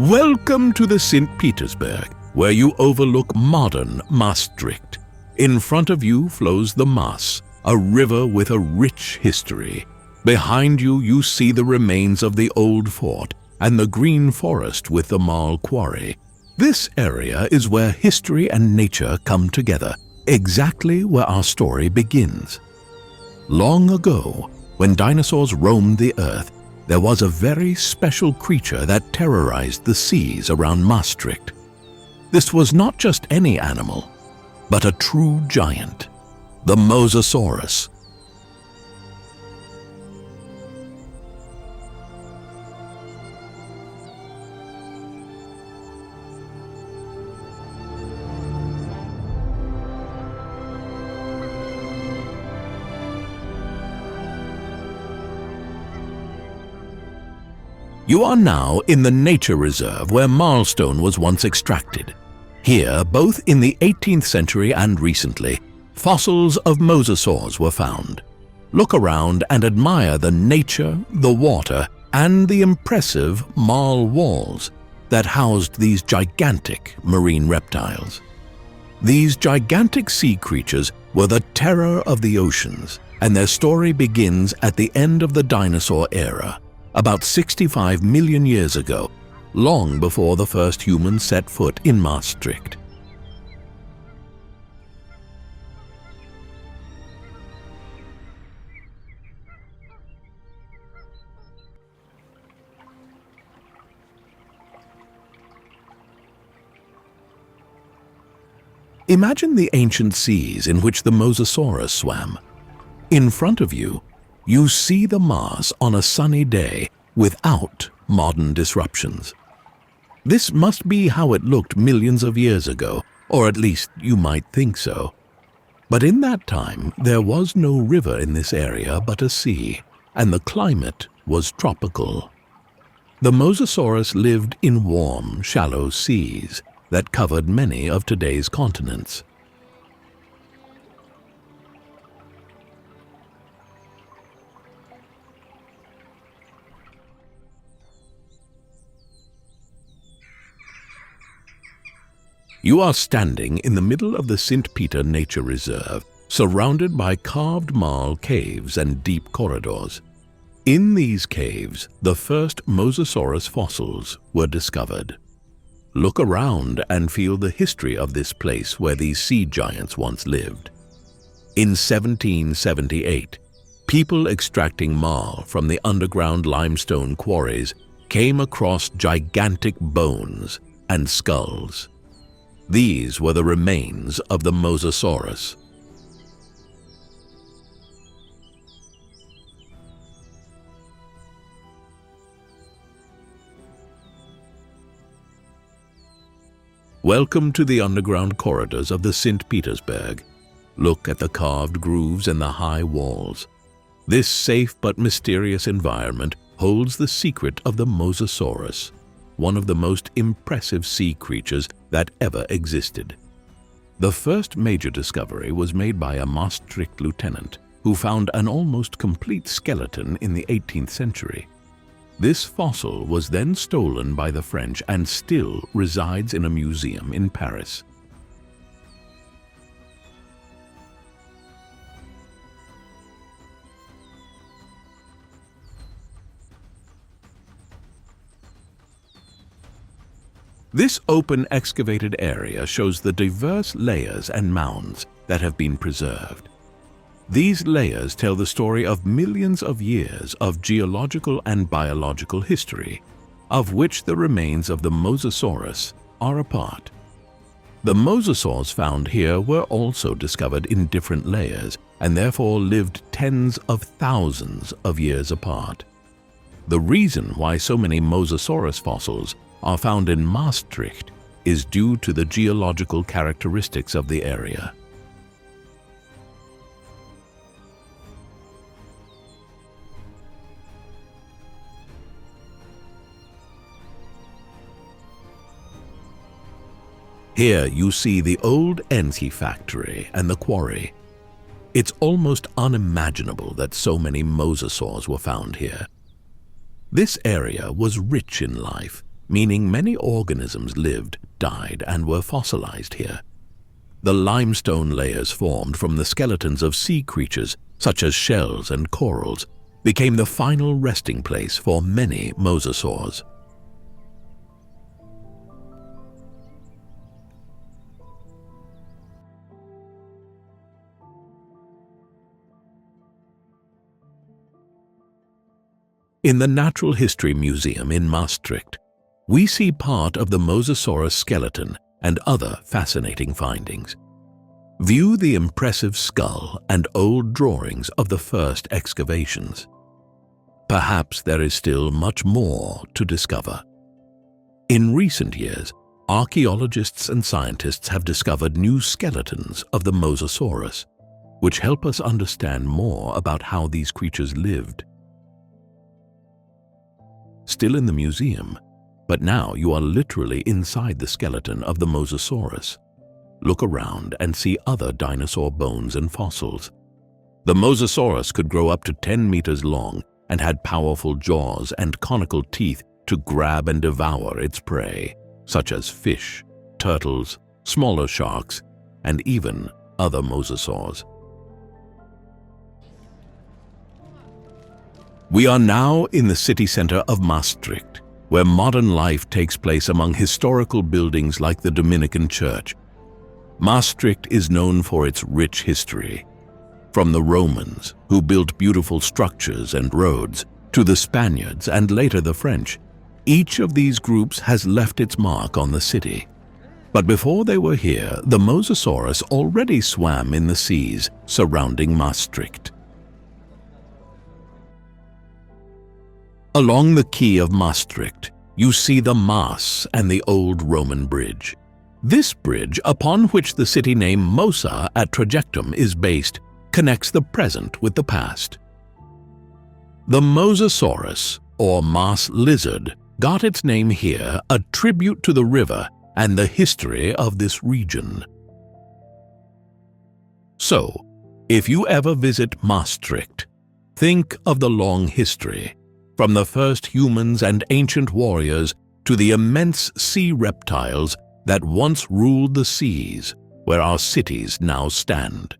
Welcome to the Sint Pietersberg, where you overlook modern Maastricht. In front of you flows the Maas, a river with a rich history. Behind you, you see the remains of the old fort and the green forest with the Quarry. This area is where history and nature come together, exactly where our story begins. Long ago, when dinosaurs roamed the earth, there was a very special creature that terrorized the seas around Maastricht. This was not just any animal, but a true giant, the Mosasaurus. You are now in the nature reserve where marlstone was once extracted. Here, both in the 18th century and recently, fossils of mosasaurs were found. Look around and admire the nature, the water, and the impressive marl walls that housed these gigantic marine reptiles. These gigantic sea creatures were the terror of the oceans, and their story begins at the end of the dinosaur era, about 65 million years ago, long before the first humans set foot in Maastricht. Imagine the ancient seas in which the Mosasaurus swam. In front of you, you see the Maas on a sunny day without modern disruptions. This must be how it looked millions of years ago, or at least you might think so. But in that time, there was no river in this area but a sea, and the climate was tropical. The Mosasaurus lived in warm, shallow seas that covered many of today's continents. You are standing in the middle of the Sint Pieter Nature Reserve, surrounded by carved marl caves and deep corridors. In these caves, the first Mosasaurus fossils were discovered. Look around and feel the history of this place where these sea giants once lived. In 1778, people extracting marl from the underground limestone quarries came across gigantic bones and skulls. These were the remains of the Mosasaurus. Welcome to the underground corridors of the Sint Pietersberg. Look at the carved grooves and the high walls. This safe but mysterious environment holds the secret of the Mosasaurus, one of the most impressive sea creatures that ever existed. The first major discovery was made by a Maastricht lieutenant who found an almost complete skeleton in the 18th century. This fossil was then stolen by the French and still resides in a museum in Paris. This open excavated area shows the diverse layers and mounds that have been preserved. These layers tell the story of millions of years of geological and biological history, of which the remains of the Mosasaurus are a part. The mosasaurs found here were also discovered in different layers and therefore lived tens of thousands of years apart. The reason why so many Mosasaurus fossils are found in Maastricht is due to the geological characteristics of the area. Here you see the old ENCI factory and the quarry. It's almost unimaginable that so many mosasaurs were found here. This area was rich in life, meaning many organisms lived, died, and were fossilized here. The limestone layers formed from the skeletons of sea creatures, such as shells and corals, became the final resting place for many mosasaurs. In the Natural History Museum in Maastricht, we see part of the Mosasaurus skeleton and other fascinating findings. View the impressive skull and old drawings of the first excavations. Perhaps there is still much more to discover. In recent years, archaeologists and scientists have discovered new skeletons of the Mosasaurus, which help us understand more about how these creatures lived. Still in the museum, but now you are literally inside the skeleton of the Mosasaurus. Look around and see other dinosaur bones and fossils. The Mosasaurus could grow up to 10 meters long and had powerful jaws and conical teeth to grab and devour its prey, such as fish, turtles, smaller sharks, and even other mosasaurs. We are now in the city center of Maastricht, where modern life takes place among historical buildings like the Dominican Church. Maastricht is known for its rich history. From the Romans, who built beautiful structures and roads, to the Spaniards and later the French, each of these groups has left its mark on the city. But before they were here, the Mosasaurus already swam in the seas surrounding Maastricht. Along the quay of Maastricht, you see the Maas and the old Roman bridge. This bridge, upon which the city name Mosa at Trajectum is based, connects the present with the past. The Mosasaurus, or Maas lizard, got its name here, a tribute to the river and the history of this region. So, if you ever visit Maastricht, think of the long history, from the first humans and ancient warriors to the immense sea reptiles that once ruled the seas where our cities now stand.